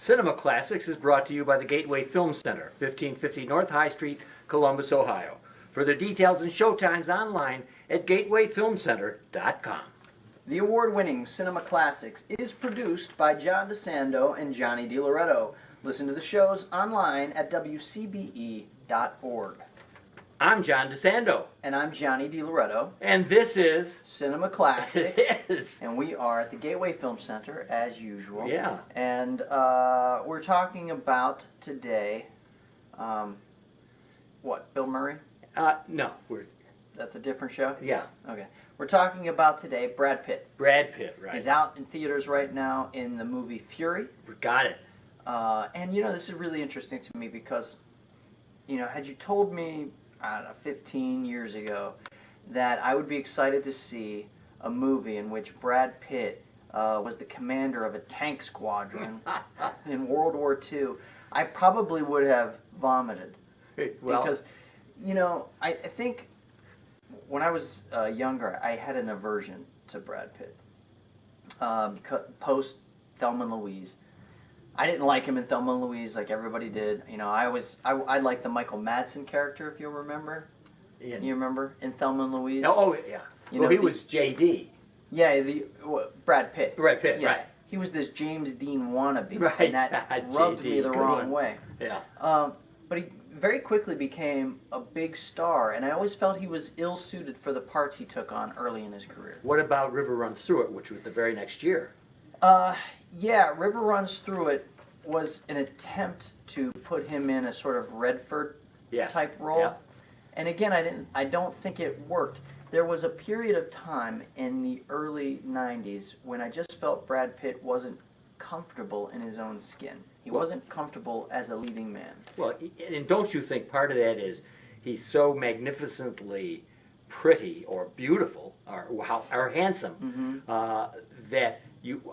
Cinema Classics is brought to you by the Gateway Film Center, 1550 North High Street, Columbus, Ohio. Further details and showtimes online at gatewayfilmcenter.com. The award-winning Cinema Classics is produced by John DeSando and Johnny DiLoretto. Listen to the shows online at WCBE.org. I'm John DeSando. And I'm Johnny DiLoretto. And this is Cinema Classics. It is. And we are at the Gateway Film Center, as usual. Yeah. And we're talking about today, what, Bill Murray? No. That's a different show? Yeah. Okay. We're talking about today Brad Pitt. Brad Pitt, right. He's out in theaters right now in the movie Fury. We got it. And, this is really interesting to me because, had you told me, I don't know, 15 years ago that I would be excited to see a movie in which Brad Pitt was the commander of a tank squadron in World War II, I probably would have vomited. Well, because, I think when I was younger, I had an aversion to Brad Pitt. Post Thelma and Louise. I didn't like him in Thelma and Louise like everybody did. I liked the Michael Madsen character, if you'll remember. You remember in Thelma and Louise? Oh yeah. He was J.D. Yeah, Brad Pitt. Brad Pitt, yeah. right. He was this James Dean wannabe, right. and that rubbed me the wrong way. Yeah. But he very quickly became a big star, and I always felt he was ill-suited for the parts he took on early in his career. What about River Runs Through It, which was the very next year? Yeah, River Runs Through It was an attempt to put him in a sort of Redford type role. Yeah. And again, I don't think it worked. There was a period of time in the early 90s when I just felt Brad Pitt wasn't comfortable in his own skin. He wasn't comfortable as a leading man. Well, and don't you think part of that is he's so magnificently pretty or beautiful or handsome that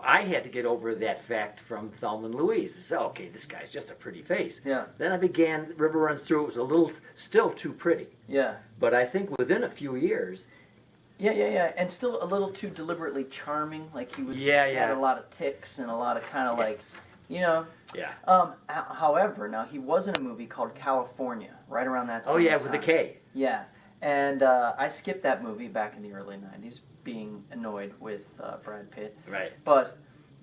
I had to get over that fact from Thelma and Louise. So, okay, this guy's just a pretty face. Yeah. Then I began River Runs Through. It was a little still too pretty. Yeah. But I think within a few years. Yeah, and still a little too deliberately charming. Like he was had a lot of tics and a lot of kind of like, Yeah. However, now he was in a movie called California right around that same Oh yeah, time. with a K. Yeah, and I skipped that movie back in the early 90s, being annoyed with Brad Pitt. Right. But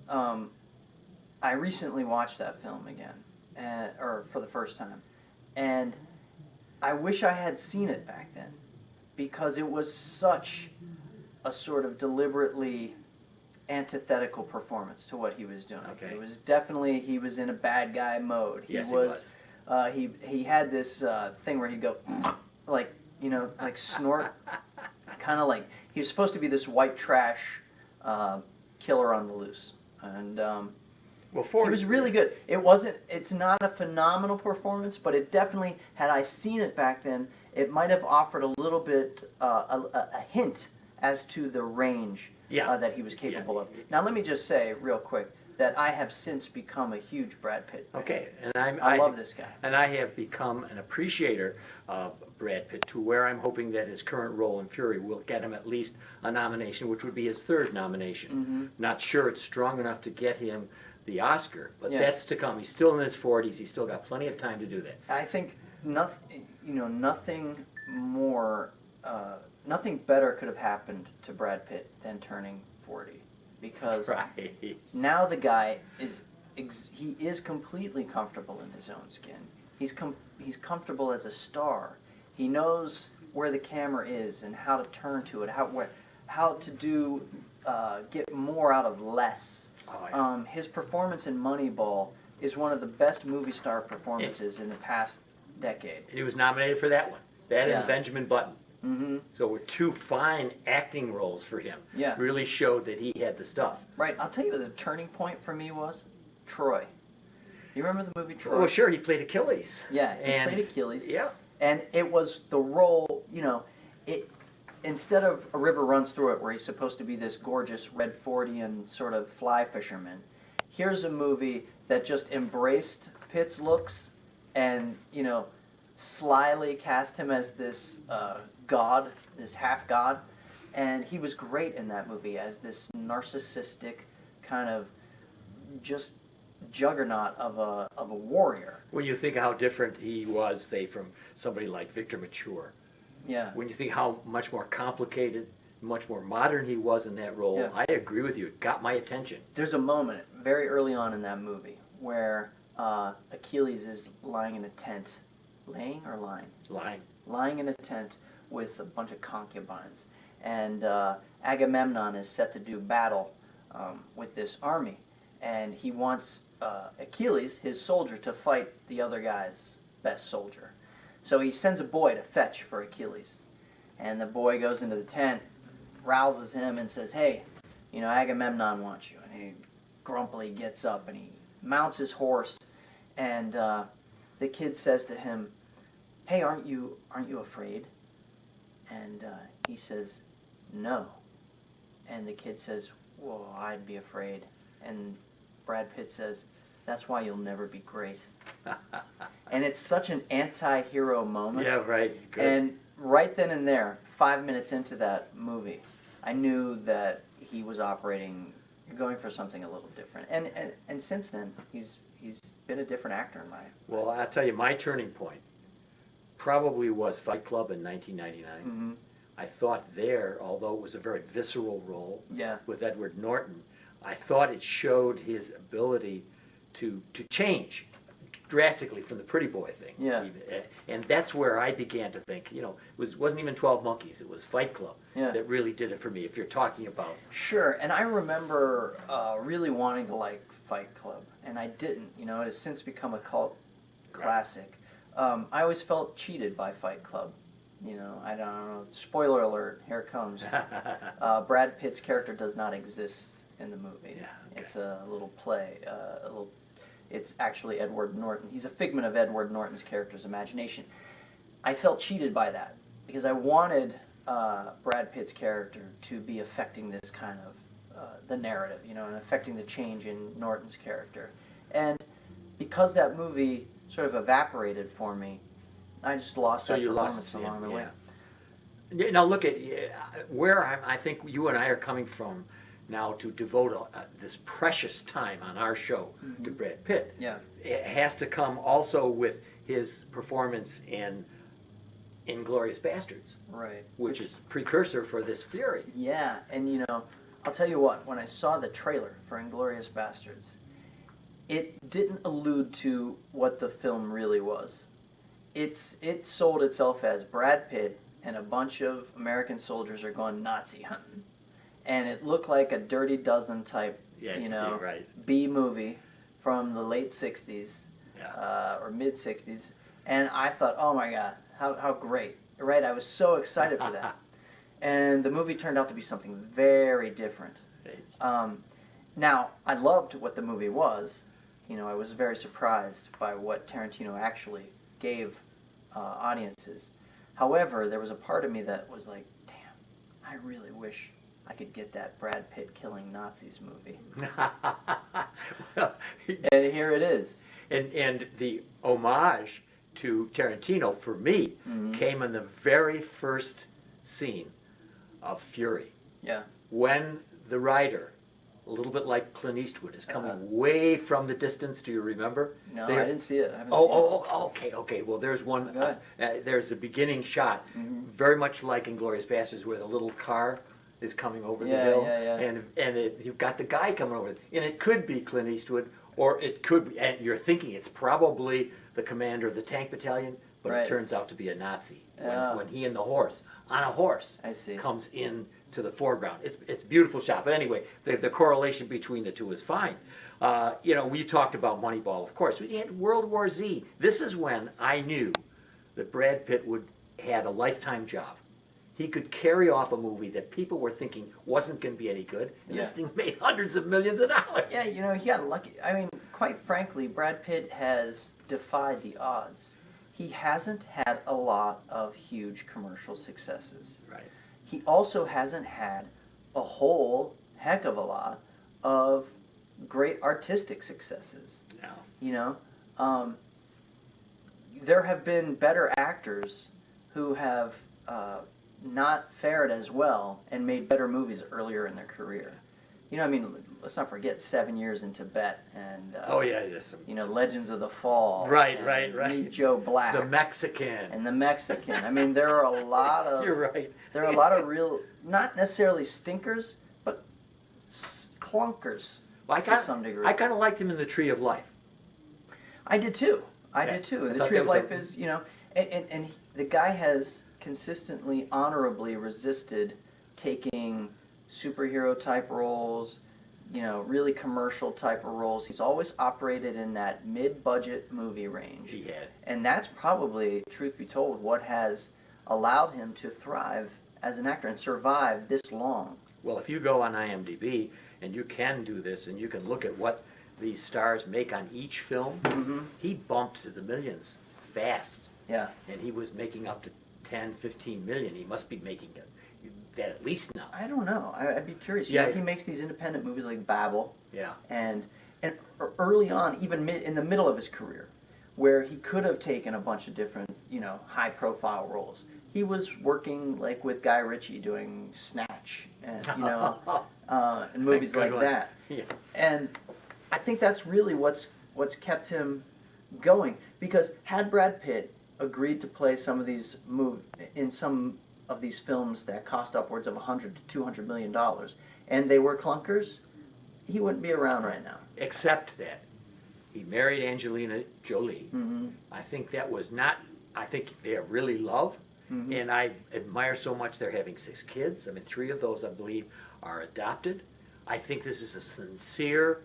I recently watched that film again, or for the first time, and I wish I had seen it back then, because it was such a sort of deliberately antithetical performance to what he was doing. Okay. It was definitely, he was in a bad guy mode. Yes, he was. He had this thing where he'd go, like snort, kind of like, he was supposed to be this white trash killer on the loose. And he was really good. It's not a phenomenal performance, but it definitely, had I seen it back then, it might have offered a little bit, a hint as to the range that he was capable of. Now, let me just say real quick that I have since become a huge Brad Pitt fan. Okay, and I love this guy. And I have become an appreciator of Brad Pitt to where I'm hoping that his current role in Fury will get him at least a nomination, which would be his third nomination. Mm-hmm. Not sure it's strong enough to get him the Oscar, but that's to come. He's still in his 40s. He's still got plenty of time to do that. I think nothing more, nothing better could have happened to Brad Pitt than turning 40, because now the guy is completely comfortable in his own skin. He's comfortable as a star. He knows where the camera is and how to turn to it, how to do get more out of less. Oh, yeah. His performance in Moneyball is one of the best movie star performances in the past decade. He was nominated for that one. That and Benjamin Button. Mm-hmm. So were two fine acting roles for him. Yeah. Really showed that he had the stuff. Right. I'll tell you what the turning point for me was. Troy. You remember the movie Troy? Oh, sure. He played Achilles. Yeah, he played Achilles. Yeah. And it was the role, instead of A River Runs Through It, where he's supposed to be this gorgeous Redfordian sort of fly fisherman, here's a movie that just embraced Pitt's looks and, slyly cast him as this god, this half-god. And he was great in that movie as this narcissistic kind of just juggernaut of a warrior. When you think how different he was, say, from somebody like Victor Mature, Yeah. when you think how much more complicated, much more modern he was in that role, Yeah. I agree with you. It got my attention. There's a moment very early on in that movie where Achilles is lying in a tent, laying or lying? Lying. Lying in a tent with a bunch of concubines, and Agamemnon is set to do battle with this army, and he wants Achilles, his soldier, to fight the other guy's best soldier. So he sends a boy to fetch for Achilles, and the boy goes into the tent, rouses him, and says, "Hey, you know, Agamemnon wants you." And he grumpily gets up and he mounts his horse, and the kid says to him, "Hey, aren't you afraid?" And he says, "No." And the kid says, "Well, I'd be afraid." And Brad Pitt says, "That's why you'll never be great." And it's such an anti-hero moment. Yeah, right. Good. And right then and there, 5 minutes into that movie, I knew that he was going for something a little different. And since then, he's been a different actor in my. Well, I'll tell you, my turning point probably was Fight Club in 1999. Mm-hmm. I thought there, although it was a very visceral role Yeah. with Edward Norton, I thought it showed his ability to change drastically from the pretty boy thing. Yeah. And that's where I began to think, you know, wasn't even 12 Monkeys, it was Fight Club Yeah. that really did it for me, if you're talking about. Sure, and I remember really wanting to like Fight Club, and I didn't. You know, it has since become a cult classic. I always felt cheated by Fight Club. You know, I don't know. Spoiler alert, here it comes. Brad Pitt's character does not exist in the movie. Yeah, okay. It's a little play. It's actually Edward Norton. He's a figment of Edward Norton's character's imagination. I felt cheated by that because I wanted Brad Pitt's character to be affecting this kind of the narrative, you know, and affecting the change in Norton's character. And because that movie sort of evaporated for me, I just lost that performance along the way. Yeah. Now look at where I think you and I are coming from now to devote this precious time on our show to Brad Pitt. Yeah. It has to come also with his performance in Inglourious Bastards, Right. which is precursor for this Fury. Yeah, and you know, I'll tell you what, when I saw the trailer for Inglourious Bastards, it didn't allude to what the film really was. It sold itself as Brad Pitt and a bunch of American soldiers are going Nazi hunting. And it looked like a Dirty Dozen type, you know, right. B movie from the late 60s or mid 60s. And I thought, oh my God, how great. Right? I was so excited for that. And the movie turned out to be something very different. Now, I loved what the movie was. You know, I was very surprised by what Tarantino actually gave audiences. However, there was a part of me that was like, damn, I really wish I could get that Brad Pitt killing Nazis movie. Well, And here it is. and the homage to Tarantino, for me, came in the very first scene of Fury. Yeah. When the rider, a little bit like Clint Eastwood, is coming way from the distance. Do you remember? No, There- I didn't see it. I haven't seen it. Okay. Well, there's one. Go ahead. There's a beginning shot, very much like Inglourious Basterds, where the little car is coming over the hill, and you've got the guy coming over, and it could be Clint Eastwood, or it could be, and you're thinking it's probably the commander of the tank battalion, but Right. it turns out to be a Nazi Oh. when he and the horse, on a horse, I see. comes in to the foreground. It's a beautiful shot. But anyway, the correlation between the two is fine. You know, we talked about Moneyball, of course. We had World War Z. This is when I knew that Brad Pitt had a lifetime job. He could carry off a movie that people were thinking wasn't going to be any good, and this thing made hundreds of millions of dollars. Yeah, you know, he got lucky. I mean, quite frankly, Brad Pitt has defied the odds. He hasn't had a lot of huge commercial successes. Right. He also hasn't had a whole heck of a lot of great artistic successes. No. You know, there have been better actors who have not fared as well and made better movies earlier in their career. You know, I mean, let's not forget 7 Years in Tibet and Oh yeah, there's some. you know, Legends of the Fall. Right, and right, right. Meet Joe Black. The Mexican. And the Mexican. I mean, there are a lot of. You're right. There are a lot of real, not necessarily stinkers, but clunkers Well, to some degree. I kind of liked him in The Tree of Life. I did too. I Yeah, did too. I The thought Tree that of was Life is, you know, the guy has consistently, honorably resisted taking superhero type roles, you know, really commercial type of roles. He's always operated in that mid-budget movie range. He had. And that's probably, truth be told, what has allowed him to thrive as an actor and survive this long. Well, if you go on IMDb and you can do this and you can look at what these stars make on each film, Mm-hmm. he bumped to the millions fast. Yeah. And he was making up to 10, 15 million. He must be making that at least now. I don't know. I'd be curious. Yeah. You know, he makes these independent movies like Babel, Yeah. and early on, even in the middle of his career, where he could have taken a bunch of different, you know, high-profile roles. He was working like with Guy Ritchie doing Snatch, and you know, and movies Good like one. that. Yeah. And I think that's really what's kept him going. Because had Brad Pitt agreed to play some of these in some of these films that cost upwards of $100 to $200 million, and they were clunkers, he wouldn't be around right now. Except that he married Angelina Jolie. Mm-hmm. I think that was not, I think they really love. Mm-hmm. And I admire so much they're having 6 kids. I mean, 3 of those, I believe, are adopted. I think this is a sincere,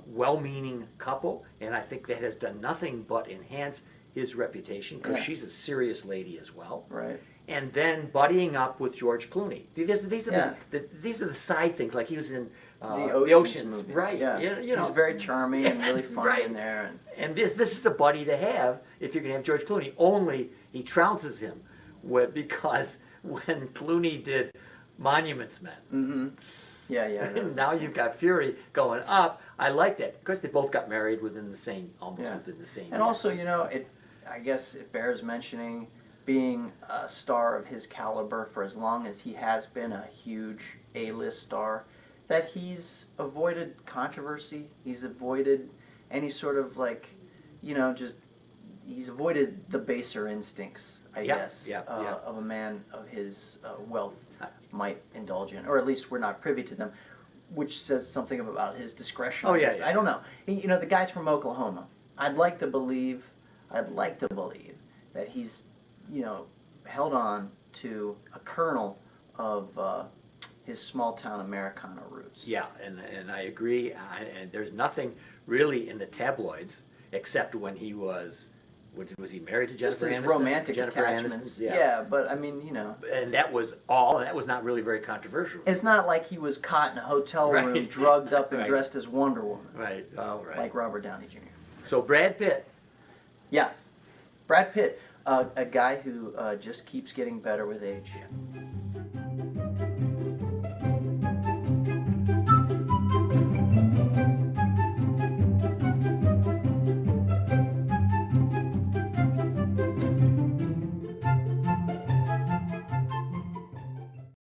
well-meaning couple, and I think that has done nothing but enhance his reputation, because Yeah. she's a serious lady as well. Right. And then buddying up with George Clooney. These are Yeah. these are the side things, like he was in The The Oceans, movies. right? Yeah. You know, He's very charming and really funny Right. in there. And and this is a buddy to have if you're going to have George Clooney. Only he trounces him because when Clooney did Monuments Men, mm-hmm. Yeah, yeah. that was and now the you've got Fury going up. I like that. Of course, they both got married within the same, almost Yeah. within the same. And year. also, you know, I guess it bears mentioning, being a star of his caliber for as long as he has been a huge A-list star, that he's avoided controversy. He's avoided any sort of like, you know, he's avoided the baser instincts, I guess, of a man of his wealth might indulge in, or at least we're not privy to them, which says something about his discretion. Oh, I yeah, guess. yeah. I don't know. You know, the guy's from Oklahoma. I'd like to believe that he's, you know, held on to a kernel of his small town Americana roots. Yeah, and I agree. And there's nothing really in the tabloids except when he was he married to Just Jennifer his Aniston? romantic Jennifer attachments. Aniston, yeah. But I mean, you know, And that was all. And that was not really very controversial. it's not like he was caught in a hotel room, Right. drugged up and Right. dressed as Wonder Woman, Right. All right. like Robert Downey Jr. So Brad Pitt. Yeah, Brad Pitt, a guy who just keeps getting better with age.